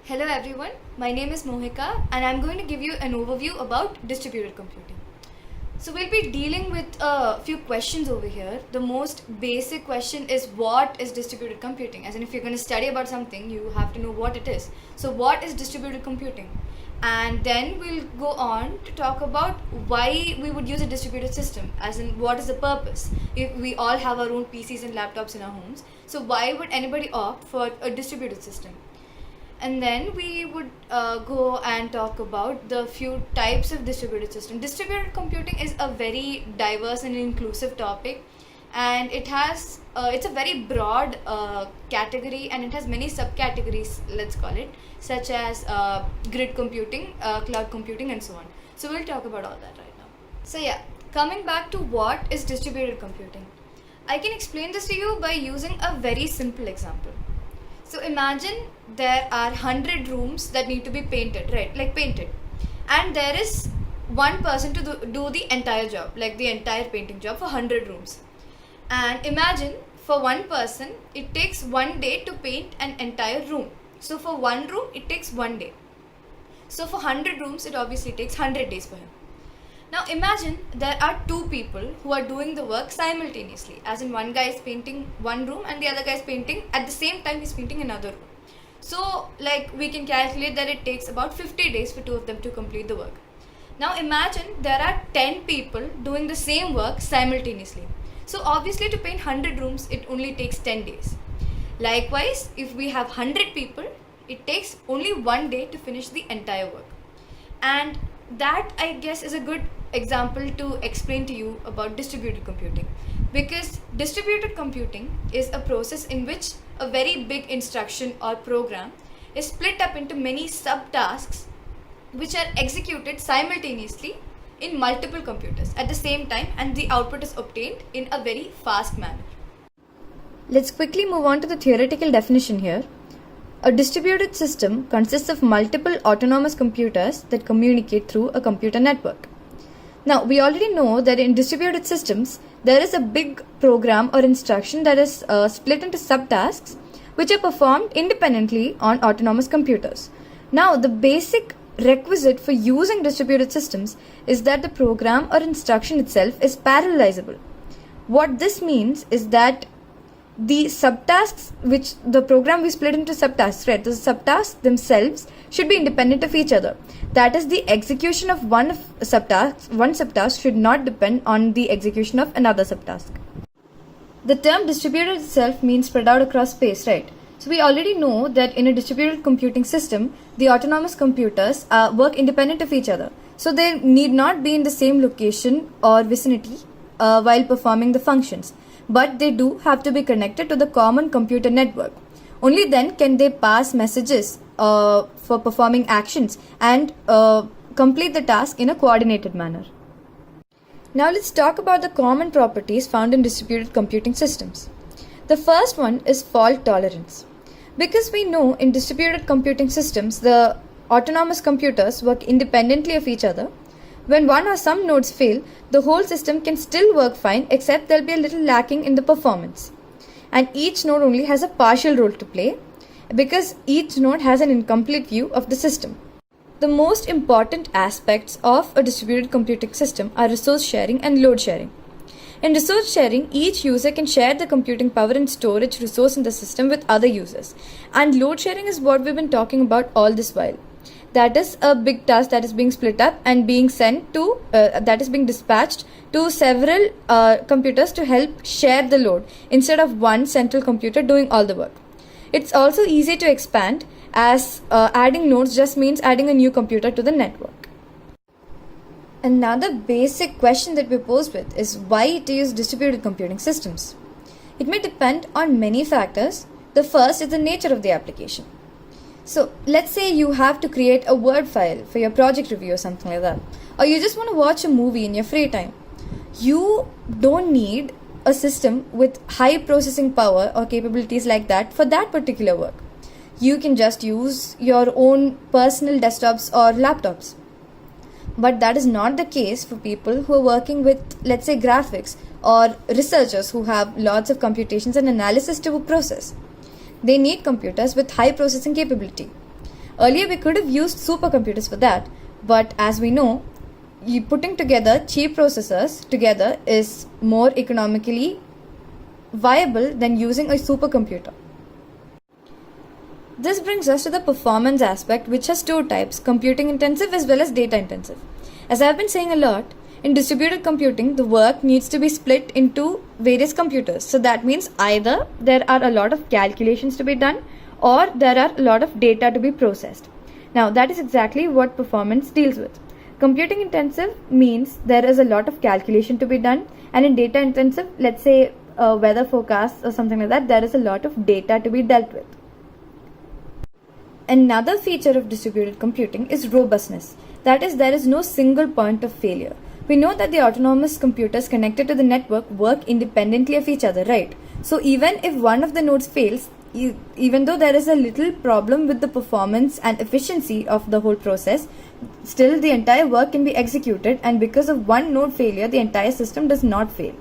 Hello everyone, my name is Mohika and I'm going to give you an overview about distributed computing. So we'll be dealing with a few questions over here. The most basic question is what is distributed computing? As in if you're going to study about something, you have to know what it is. So what is distributed computing? And then we'll go on to talk about why we would use a distributed system, as in what is the purpose. If we all have our own PCs and laptops in our homes, so why would anybody opt for a distributed system? And then we would go and talk about the few types of distributed system. Distributed computing is a very diverse and inclusive topic, and it's a very broad category, and it has many subcategories, let's call it, such as grid computing, cloud computing, and so on. So we'll talk about all that right now. So yeah, coming back to what is distributed computing, I can explain this to you by using a very simple example. So imagine there are 100 rooms that need to be painted, right? Like painted. And there is one person to do the entire job, like the entire painting job for 100 rooms. And imagine for one person, it takes 1 day to paint an entire room. So for one room, it takes 1 day. So for 100 rooms, it obviously takes 100 days for him. Now imagine there are two people who are doing the work simultaneously, as in one guy is painting one room and the other guy is painting at the same time he's painting another room. So like we can calculate that it takes about 50 days for two of them to complete the work. Now imagine there are 10 people doing the same work simultaneously. So obviously to paint 100 rooms it only takes 10 days. Likewise, if we have 100 people, it takes only 1 day to finish the entire work. And that, I guess, is a good example to explain to you about distributed computing, because distributed computing is a process in which a very big instruction or program is split up into many subtasks which are executed simultaneously in multiple computers at the same time, and the output is obtained in a very fast manner. Let's quickly move on to the theoretical definition here. A distributed system consists of multiple autonomous computers that communicate through a computer network. Now, we already know that in distributed systems, there is a big program or instruction that is split into subtasks which are performed independently on autonomous computers. Now, the basic requisite for using distributed systems is that the program or instruction itself is parallelizable. What this means is that the subtasks, which the program we split into subtasks, right? The subtasks themselves should be independent of each other. That is, the execution of one subtask should not depend on the execution of another subtask. The term distributed itself means spread out across space, right? So we already know that in a distributed computing system, the autonomous computers work independent of each other. So they need not be in the same location or vicinity while performing the functions. But they do have to be connected to the common computer network. Only then can they pass messages for performing actions and complete the task in a coordinated manner. Now let's talk about the common properties found in distributed computing systems. The first one is fault tolerance. Because we know in distributed computing systems, the autonomous computers work independently of each other. When one or some nodes fail, the whole system can still work fine, except there'll be a little lacking in the performance. And each node only has a partial role to play, because each node has an incomplete view of the system. The most important aspects of a distributed computing system are resource sharing and load sharing. In resource sharing, each user can share the computing power and storage resource in the system with other users. And load sharing is what we've been talking about all this while. That is a big task that is being split up and being sent to, that is being dispatched to several computers to help share the load instead of one central computer doing all the work. It's also easy to expand, as adding nodes just means adding a new computer to the network. Another basic question that we're posed with is why to use distributed computing systems. It may depend on many factors. The first is the nature of the application. So let's say you have to create a Word file for your project review or something like that. Or you just want to watch a movie in your free time. You don't need a system with high processing power or capabilities like that for that particular work. You can just use your own personal desktops or laptops. But that is not the case for people who are working with, let's say, graphics, or researchers who have lots of computations and analysis to process. They need computers with high processing capability. Earlier we could have used supercomputers for that, but as we know, putting together cheap processors together is more economically viable than using a supercomputer. This brings us to the performance aspect, which has two types, computing intensive as well as data intensive. As I have been saying a lot, in distributed computing, the work needs to be split into various computers. So that means either there are a lot of calculations to be done or there are a lot of data to be processed. Now that is exactly what performance deals with. Computing intensive means there is a lot of calculation to be done, and in data intensive, let's say weather forecasts or something like that, there is a lot of data to be dealt with. Another feature of distributed computing is robustness. That is, there is no single point of failure. We know that the autonomous computers connected to the network work independently of each other, right? So even if one of the nodes fails, even though there is a little problem with the performance and efficiency of the whole process, still the entire work can be executed, and because of one node failure, the entire system does not fail.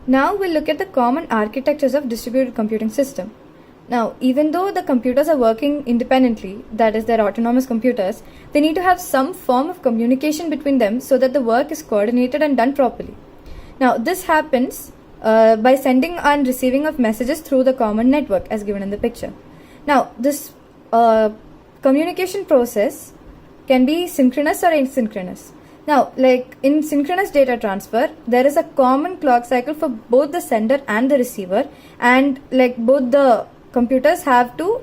Now we'll look at the common architectures of distributed computing system. Now, even though the computers are working independently, that is, they're autonomous computers, they need to have some form of communication between them so that the work is coordinated and done properly. Now, this happens by sending and receiving of messages through the common network as given in the picture. Now, this communication process can be synchronous or asynchronous. Now, like in synchronous data transfer, there is a common clock cycle for both the sender and the receiver, and like both the computers have to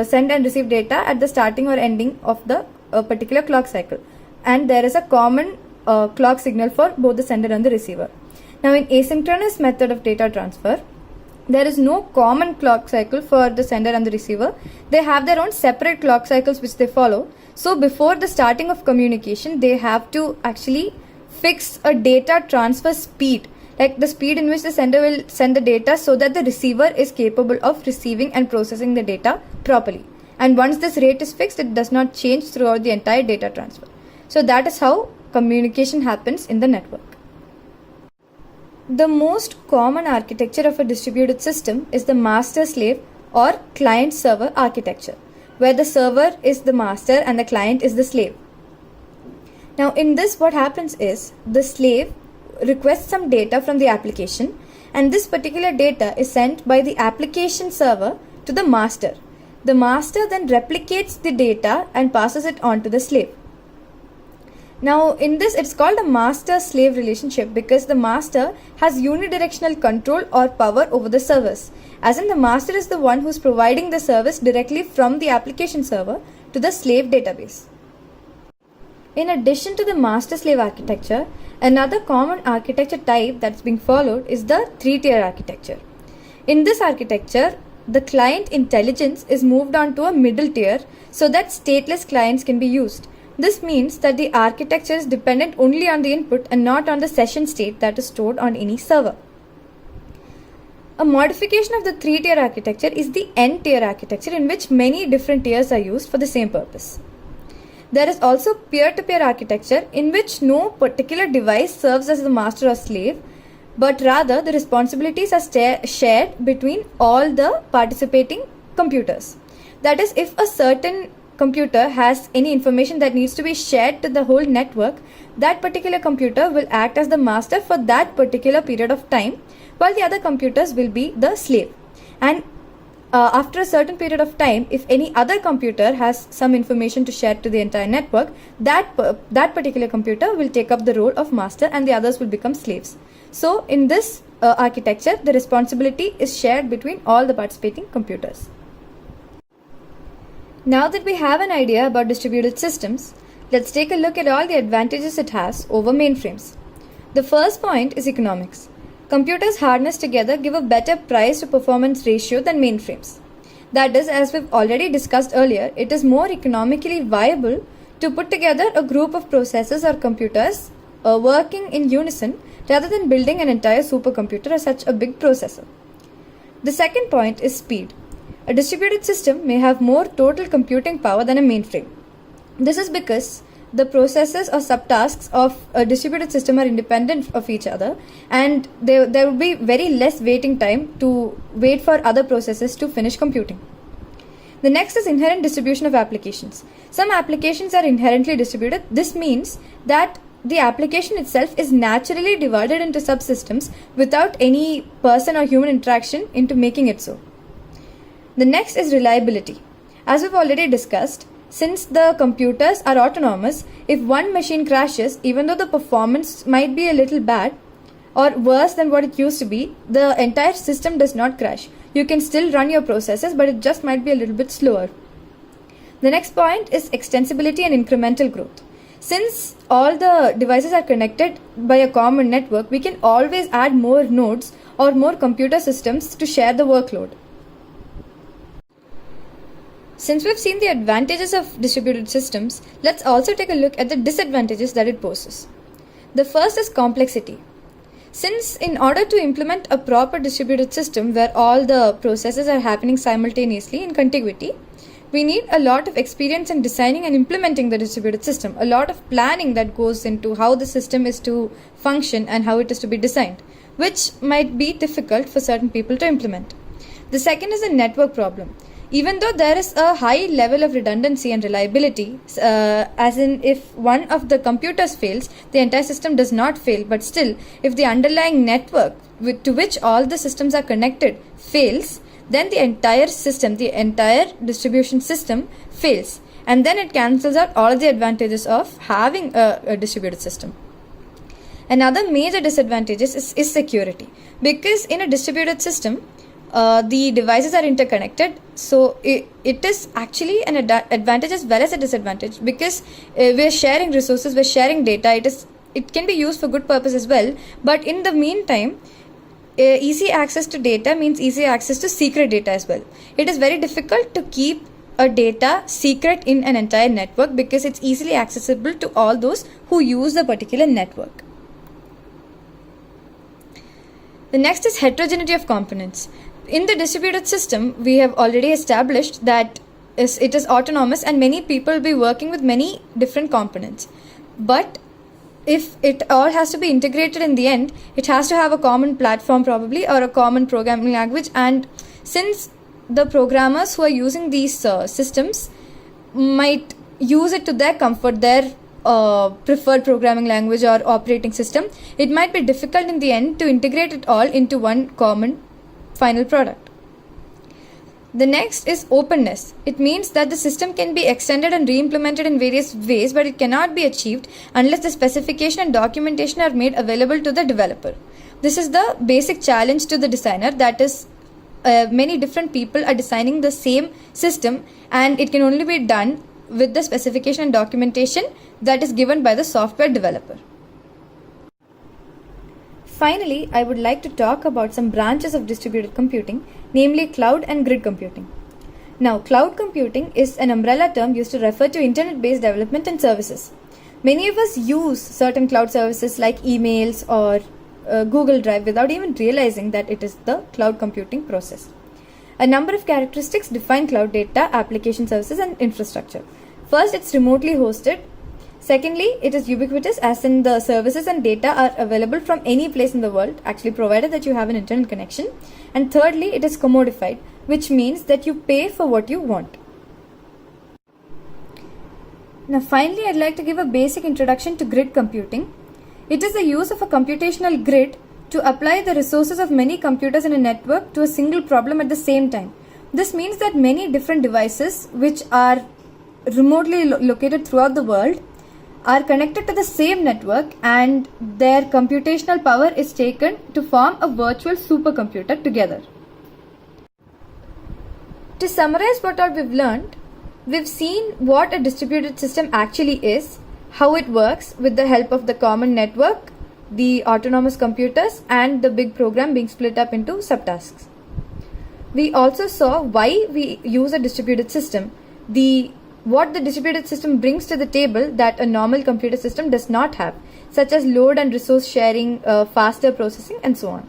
send and receive data at the starting or ending of the particular clock cycle, and there is a common clock signal for both the sender and the receiver. Now, in asynchronous method of data transfer, there is no common clock cycle for the sender and the receiver. They have their own separate clock cycles which they follow. So before the starting of communication, they have to actually fix a data transfer speed, like the speed in which the sender will send the data, so that the receiver is capable of receiving and processing the data properly. And once this rate is fixed, it does not change throughout the entire data transfer. So that is how communication happens in the network. The most common architecture of a distributed system is the master-slave or client-server architecture, where the server is the master and the client is the slave. Now in this, what happens is the slave requests some data from the application, and this particular data is sent by the application server to the master. The master then replicates the data and passes it on to the slave. Now in this, it's called a master-slave relationship because the master has unidirectional control or power over the service, as in the master is the one who's providing the service directly from the application server to the slave database. In addition to the master-slave architecture, another common architecture type that's being followed is the three-tier architecture. In this architecture, the client intelligence is moved on to a middle tier so that stateless clients can be used. This means that the architecture is dependent only on the input and not on the session state that is stored on any server. A modification of the three-tier architecture is the n-tier architecture, in which many different tiers are used for the same purpose. There is also peer-to-peer architecture, in which no particular device serves as the master or slave, but rather the responsibilities are shared between all the participating computers. That is, if a certain computer has any information that needs to be shared to the whole network, that particular computer will act as the master for that particular period of time, while the other computers will be the slave. And after a certain period of time, if any other computer has some information to share to the entire network, that particular computer will take up the role of master and the others will become slaves. So in this architecture, the responsibility is shared between all the participating computers. Now that we have an idea about distributed systems, let's take a look at all the advantages it has over mainframes. The first point is economics. Computers harnessed together give a better price to performance ratio than mainframes. That is, as we've already discussed earlier, it is more economically viable to put together a group of processors or computers working in unison rather than building an entire supercomputer or such a big processor. The second point is speed. A distributed system may have more total computing power than a mainframe. This is because the processes or subtasks of a distributed system are independent of each other, and there will be very less waiting time to wait for other processes to finish computing. The next is inherent distribution of applications. Some applications are inherently distributed. This means that the application itself is naturally divided into subsystems without any person or human interaction into making it so. The next is reliability. As we've already discussed, since the computers are autonomous, if one machine crashes, even though the performance might be a little bad or worse than what it used to be, the entire system does not crash. You can still run your processes, but it just might be a little bit slower. The next point is extensibility and incremental growth. Since all the devices are connected by a common network, we can always add more nodes or more computer systems to share the workload. Since we've seen the advantages of distributed systems, let's also take a look at the disadvantages that it poses. The first is complexity. Since in order to implement a proper distributed system where all the processes are happening simultaneously in contiguity, we need a lot of experience in designing and implementing the distributed system, a lot of planning that goes into how the system is to function and how it is to be designed, which might be difficult for certain people to implement. The second is a network problem. Even though there is a high level of redundancy and reliability, as in if one of the computers fails, the entire system does not fail, but still, if the underlying network to which all the systems are connected fails, then the entire system, the entire distribution system fails. And then it cancels out all the advantages of having a distributed system. Another major disadvantage is security. Because in a distributed system, the devices are interconnected, so it is actually an advantage as well as a disadvantage, because we're sharing resources, we're sharing data. It can be used for good purpose as well, but in the meantime, easy access to data means easy access to secret data as well. It is very difficult to keep a data secret in an entire network because it's easily accessible to all those who use the particular network. The next is heterogeneity of components. In the distributed system, we have already established that it is autonomous and many people will be working with many different components. But if it all has to be integrated in the end, it has to have a common platform probably, or a common programming language. And since the programmers who are using these systems might use it to their comfort, their preferred programming language or operating system, it might be difficult in the end to integrate it all into one common final product. The next is openness. It means that the system can be extended and re-implemented in various ways, but it cannot be achieved unless the specification and documentation are made available to the developer. This is the basic challenge to the designer, that is, many different people are designing the same system and it can only be done with the specification and documentation that is given by the software developer. Finally, I would like to talk about some branches of distributed computing, namely cloud and grid computing. Now, cloud computing is an umbrella term used to refer to internet-based development and services. Many of us use certain cloud services like emails or Google Drive without even realizing that it is the cloud computing process. A number of characteristics define cloud data, application services, and infrastructure. First, it's remotely hosted. Secondly, it is ubiquitous, as in the services and data are available from any place in the world, actually provided that you have an internet connection. And thirdly, it is commodified, which means that you pay for what you want. Now finally, I'd like to give a basic introduction to grid computing. It is the use of a computational grid to apply the resources of many computers in a network to a single problem at the same time. This means that many different devices which are remotely located throughout the world are connected to the same network, and their computational power is taken to form a virtual supercomputer together. To summarize what all we've learned, we've seen what a distributed system actually is, how it works with the help of the common network, the autonomous computers, and the big program being split up into subtasks. We also saw why we use a distributed system, what the distributed system brings to the table that a normal computer system does not have, such as load and resource sharing, faster processing, and so on.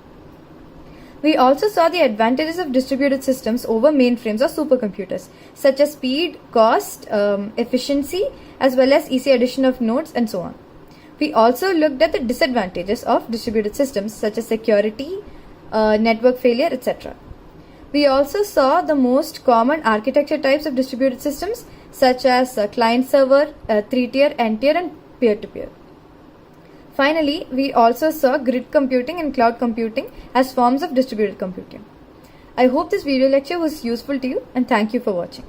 We also saw the advantages of distributed systems over mainframes or supercomputers, such as speed, cost, efficiency, as well as easy addition of nodes, and so on. We also looked at the disadvantages of distributed systems, such as security, network failure, etc. We also saw the most common architecture types of distributed systems such as client-server, 3-tier, n-tier and peer-to-peer. Finally, we also saw grid computing and cloud computing as forms of distributed computing. I hope this video lecture was useful to you and thank you for watching.